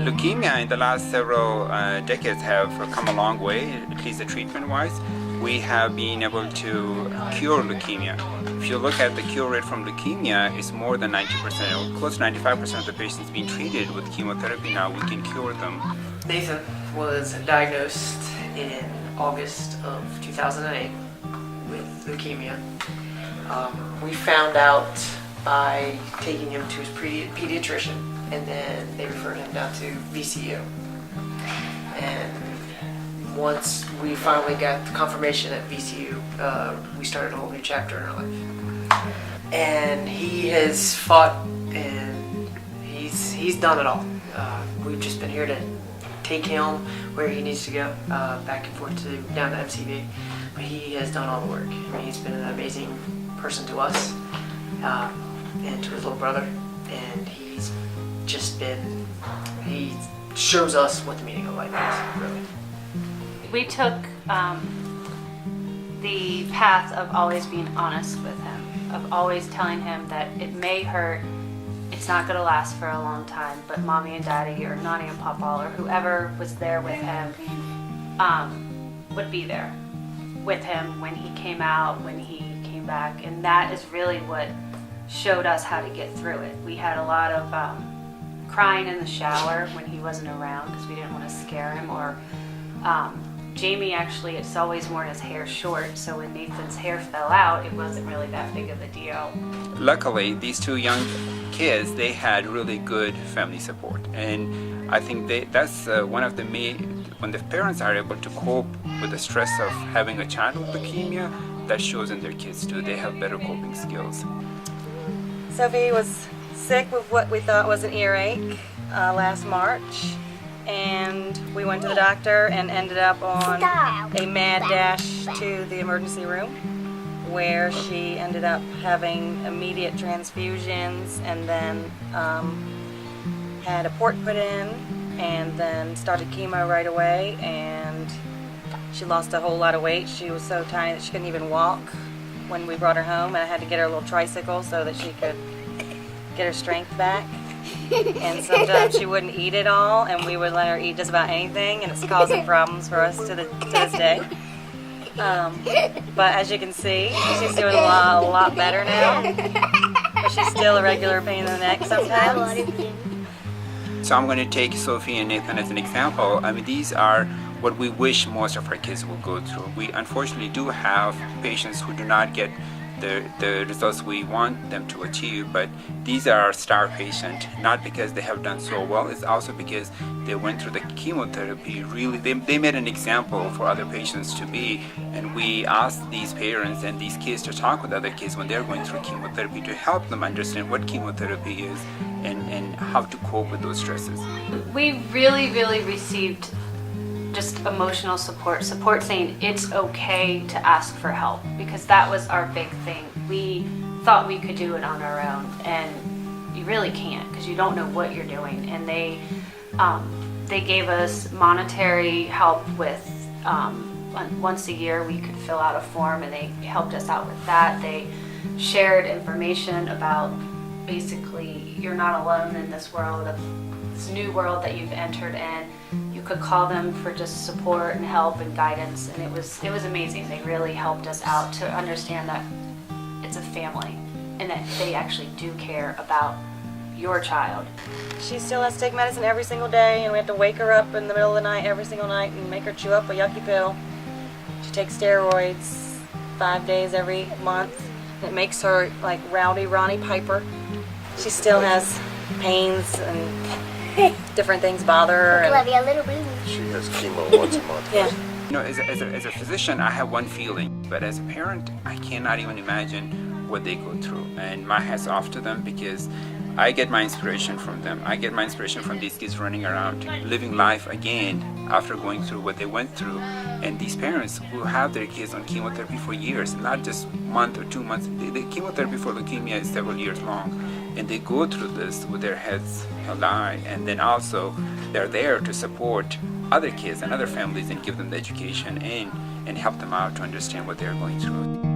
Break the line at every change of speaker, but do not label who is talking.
Leukemia in the last several decades have come a long way, at least the treatment-wise. We have been able to cure leukemia. If you look at the cure rate from leukemia, it's more than 90%, or close to 95% of the patients being treated with chemotherapy now, we can cure them.
Nathan was diagnosed in August of 2008 with leukemia. We found out by taking him to his pediatrician, and then they referred him down to VCU. And once we finally got the confirmation at VCU, we started a whole new chapter in our life. And he has fought, and he's done it all. We've just been here to take him where he needs to go, back and forth down to MCV. But he has done all the work. I mean, he's been an amazing person to us, and to his little brother. And he's just been, he shows us what the meaning of life is, really.
We took the path of always being honest with him, of always telling him that it may hurt, it's not going to last for a long time, but mommy and daddy or Nani and Papa or whoever was there with him would be there with him when he came out, when he came back, and that is really what showed us how to get through it. We had a lot of crying in the shower when he wasn't around because we didn't want to scare him, or Jamie actually has always worn his hair short, so when Nathan's hair fell out, it wasn't really that big of a deal.
Luckily, these two young kids, they had really good family support, and I think that's one of the main, when the parents are able to cope with the stress of having a child with leukemia, that shows in their kids too. They have better coping skills.
Sofie was sick with what we thought was an earache last March, and we went to the doctor and ended up on a mad dash to the emergency room, where she ended up having immediate transfusions, and then had a port put in, and then started chemo right away, and she lost a whole lot of weight. She was so tiny that she couldn't even walk when we brought her home, and I had to get her a little tricycle so that she could get her strength back. And sometimes she wouldn't eat it all, and we would let her eat just about anything, and it's causing problems for us to this day. But as you can see, she's doing a lot better now, but she's still a regular pain in the neck sometimes.
So I'm going to take Sofie and Nathan as an example. I mean, these are what we wish most of our kids will go through. We unfortunately do have patients who do not get the results we want them to achieve, but these are our star patient, not because they have done so well, it's also because they went through the chemotherapy. Really, they made an example for other patients to be, and we asked these parents and these kids to talk with other kids when they're going through chemotherapy to help them understand what chemotherapy is and how to cope with those stresses.
We really received just emotional support saying it's okay to ask for help, because that was our big thing. We thought we could do it on our own, and you really can't, because you don't know what you're doing. And they gave us monetary help with once a year we could fill out a form, and they helped us out with that. They shared information about basically you're not alone in this world, of this new world that you've entered in. You could call them for just support and help and guidance, and it was amazing. They really helped us out to understand that it's a family and that they actually do care about your child.
She still has to take medicine every single day, and we have to wake her up in the middle of the night every single night and make her chew up a yucky pill. She takes steroids 5 days every month. It makes her like rowdy Ronnie Piper. She still has pains and different things bother her.
She has chemo once a month.
Yeah.
You know, as a physician, I have one feeling, but as a parent, I cannot even imagine what they go through. And my hat's off to them, because I get my inspiration from them. I get my inspiration from these kids running around, living life again after going through what they went through. And these parents who have their kids on chemotherapy for years, not just a month or 2 months. The chemotherapy for leukemia is several years long. And they go through this with their heads held high. And then also, they're there to support other kids and other families and give them the education and help them out to understand what they're going through.